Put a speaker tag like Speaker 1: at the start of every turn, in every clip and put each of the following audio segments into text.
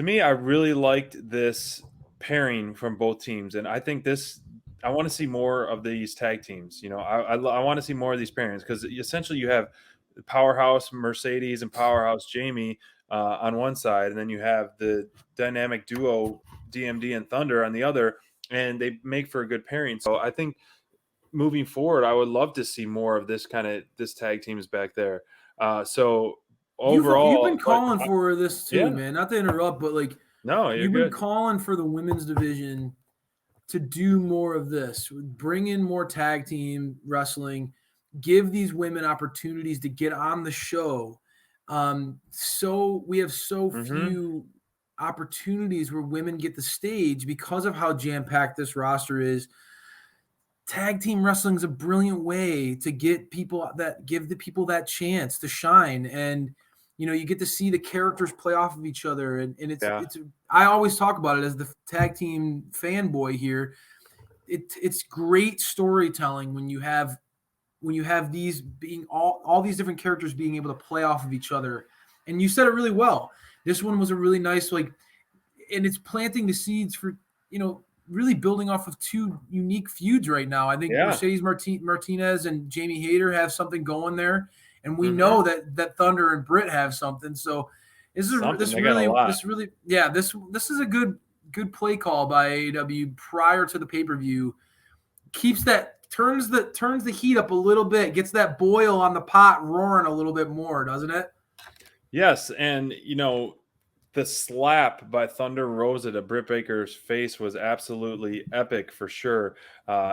Speaker 1: To me, I really liked this pairing from both teams, and I think I want to see more of these tag teams. I want to see more of these pairings because essentially you have powerhouse Mercedes and powerhouse Jamie on one side, and then you have the dynamic duo DMD and Thunder on the other, and they make for a good pairing. So I think moving forward, I would love to see more of this tag teams back there. So overall,
Speaker 2: you've been calling for this too,
Speaker 1: yeah.
Speaker 2: man. Not to interrupt, but like,
Speaker 1: No,
Speaker 2: you've
Speaker 1: you're
Speaker 2: been
Speaker 1: good.
Speaker 2: calling for the women's division to do more of this, bring in more tag team wrestling, give these women opportunities to get on the show. So we have so few opportunities where women get the stage because of how jam-packed this roster is. Tag team wrestling is a brilliant way to give the people that chance to shine. And you get to see the characters play off of each other, and it's I always talk about it as the tag team fanboy here. It's great storytelling when you have these being all these different characters being able to play off of each other. And you said it really well. This one was a really nice, and it's planting the seeds for really building off of two unique feuds right now. I think Mercedes Martinez and Jamie Hayter have something going there, and we know that Thunder and Britt have something. So this is a good play call by AEW prior to the pay-per-view. Turns the heat up a little bit, gets that boil on the pot roaring a little bit more, doesn't it?
Speaker 1: Yes, and the slap by Thunder Rosa to Britt Baker's face was absolutely epic for sure.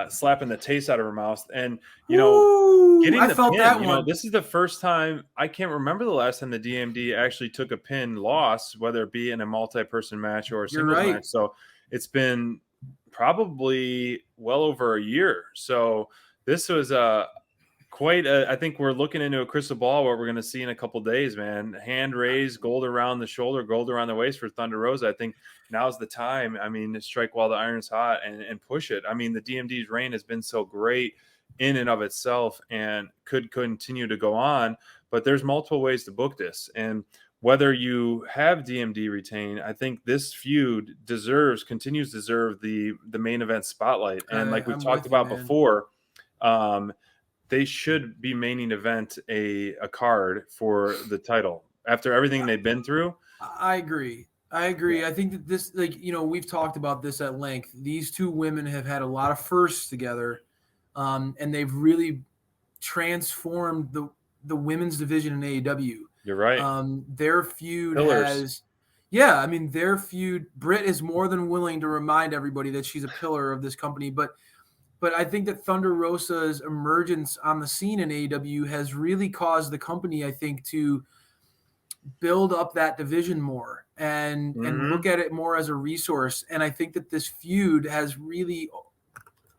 Speaker 1: Slapping the taste out of her mouth, and getting
Speaker 2: I
Speaker 1: the
Speaker 2: felt
Speaker 1: pin.
Speaker 2: that one.
Speaker 1: This is the first time, I can't remember the last time the DMD actually took a pin loss, whether it be in a multi-person match or a singles match. So it's been probably well over a year. So this was I think we're looking into a crystal ball what we're going to see in a couple days, man. Hand raised, gold around the shoulder, gold around the waist for Thunder Rosa. I think now's the time. I mean, to strike while the iron's hot and push it. I mean, the DMD's reign has been so great in and of itself and could continue to go on, but there's multiple ways to book this. And whether you have DMD retain, I think this feud continues to deserve the main event spotlight. And like we've talked about before, they should be main event a card for the title after everything they've been through.
Speaker 2: I agree. I think that this, we've talked about this at length. These two women have had a lot of firsts together, and they've really transformed the women's division in AEW.
Speaker 1: You're right.
Speaker 2: Their feud
Speaker 1: Pillars.
Speaker 2: their feud, Britt is more than willing to remind everybody that she's a pillar of this company, but I think that Thunder Rosa's emergence on the scene in AEW has really caused the company, I think, to build up that division more and look at it more as a resource. And I think that this feud has really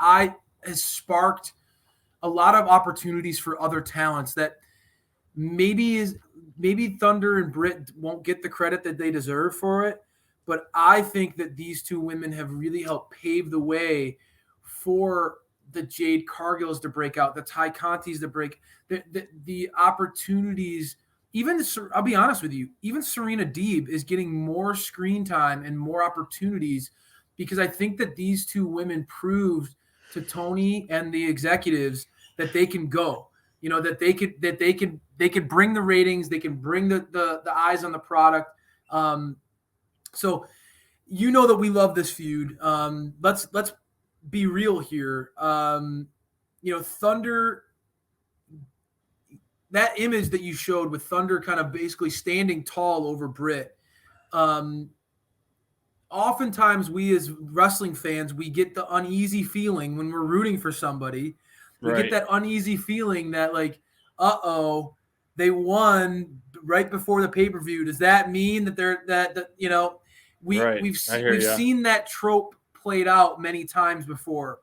Speaker 2: has sparked a lot of opportunities for other talents that maybe Thunder and Britt won't get the credit that they deserve for it. But I think that these two women have really helped pave the way for the Jade Cargills to break out, the Ty Contis to break, the opportunities. Even, I'll be honest with you, even Serena Deeb is getting more screen time and more opportunities because I think that these two women proved to Tony and the executives that they can go. That they could bring the ratings, they can bring the eyes on the product. So that we love this feud. Let's be real here. Thunder, that image that you showed with Thunder kind of basically standing tall over Britt. Oftentimes we as wrestling fans, we get the uneasy feeling when we're rooting for somebody. We get that uneasy feeling that they won right before the pay-per-view. Does that mean that we've seen that trope played out many times before.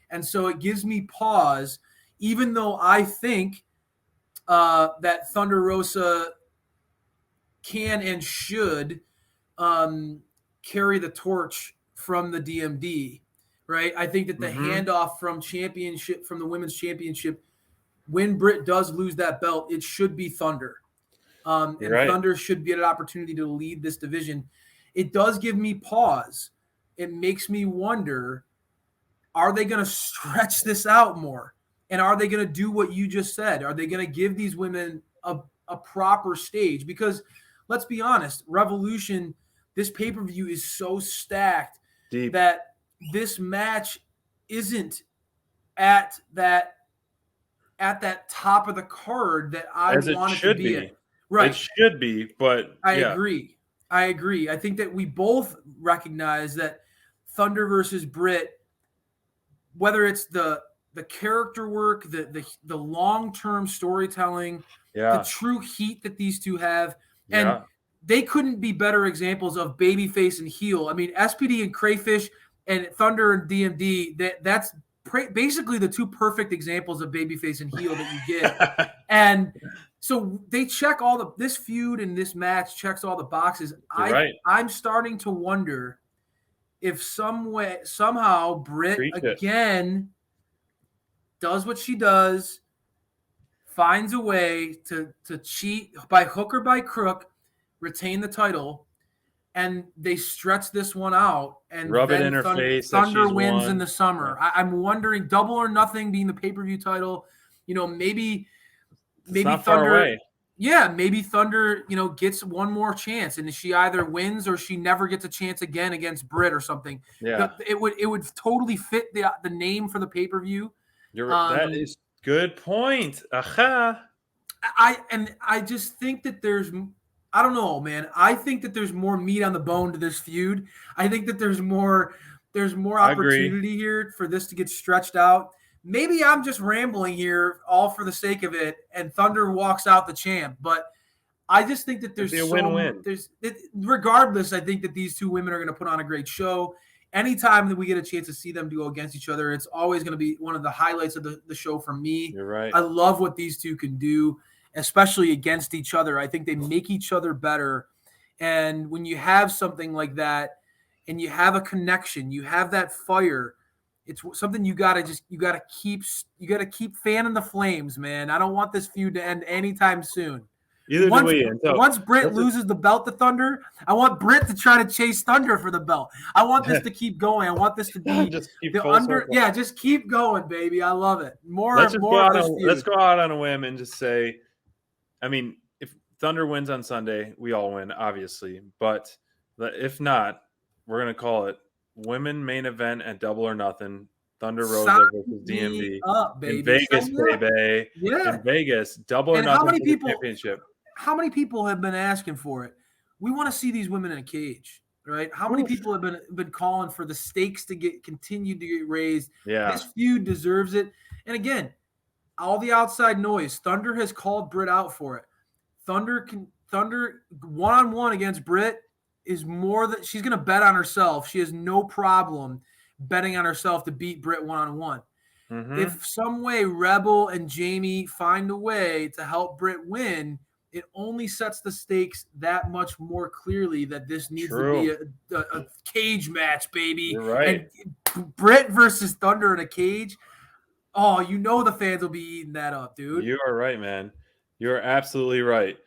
Speaker 2: And so it gives me pause, even though I think that Thunder Rosa can and should carry the torch from the DMD, right? I think that the handoff from the women's championship, when Britt does lose that belt, it should be Thunder. Thunder should get an opportunity to lead this division. it does give me pause. It makes me wonder, are they going to stretch this out more? And are they going to do what you just said? Are they going to give these women a proper stage? Because let's be honest, Revolution, this pay-per-view is so stacked
Speaker 1: Deep.
Speaker 2: that this match isn't at that top of the card that I want it to be at. Right.
Speaker 1: It should be, but
Speaker 2: I agree. I think that we both recognize that Thunder versus Britt, whether it's the character work, the long-term storytelling, the true heat that these two have, and they couldn't be better examples of babyface and heel. I mean, SPD and Crayfish and Thunder and DMD, that's basically the two perfect examples of babyface and heel that you get. And so they check this feud and this match checks all the boxes. I'm starting to wonder if somehow Britt again does what she does, finds a way to cheat by hook or by crook, retain the title, and they stretch this one out, and
Speaker 1: rub it in her face.
Speaker 2: Thunder wins in the summer. I'm wondering, Double or Nothing being the pay-per-view title, maybe Thunder. Yeah, maybe Thunder, gets one more chance, and she either wins or she never gets a chance again against Britt or something.
Speaker 1: Yeah,
Speaker 2: it would totally fit the name for the pay-per-view.
Speaker 1: That is good point. Aha.
Speaker 2: I just think that I don't know, man. I think that there's more meat on the bone to this feud. I think that there's more opportunity here for this to get stretched out. Maybe I'm just rambling here all for the sake of it, and Thunder walks out the champ. But I just think that there's
Speaker 1: a win-win.
Speaker 2: Regardless, I think that these two women are going to put on a great show. Anytime that we get a chance to see them go against each other, it's always going to be one of the highlights of the show for me.
Speaker 1: You're right.
Speaker 2: I love what these two can do, especially against each other. I think they make each other better. And when you have something like that and you have a connection, you have that fire, it's something you gotta keep fanning the flames, man. I don't want this feud to end anytime soon. Once Britt loses the belt to Thunder, I want Britt to try to chase Thunder for the belt. I want this to keep going. I want this to be just keep going, baby. I love it. Let's
Speaker 1: go out on a whim and just say, I mean, if Thunder wins on Sunday, we all win, obviously. But if not, we're gonna call it Women Main Event at Double or Nothing. Thunder Rosa versus DMD in Vegas, baby. Yeah, in Vegas, Double or Nothing championship.
Speaker 2: How many people have been asking for it? We want to see these women in a cage, right? How many people have been calling for the stakes to continue to get raised?
Speaker 1: Yeah,
Speaker 2: this feud deserves it. And again, all the outside noise. Thunder has called Britt out for it. Thunder one-on-one against Britt is more than she's going to bet on herself. She has no problem betting on herself to beat Britt one-on-one. Mm-hmm. If some way Rebel and Jamie find a way to help Britt win, it only sets the stakes that much more clearly that this needs to be a cage match, baby.
Speaker 1: You're right.
Speaker 2: And Britt versus Thunder in a cage. Oh, the fans will be eating that up, dude.
Speaker 1: You are right, man. You're absolutely right.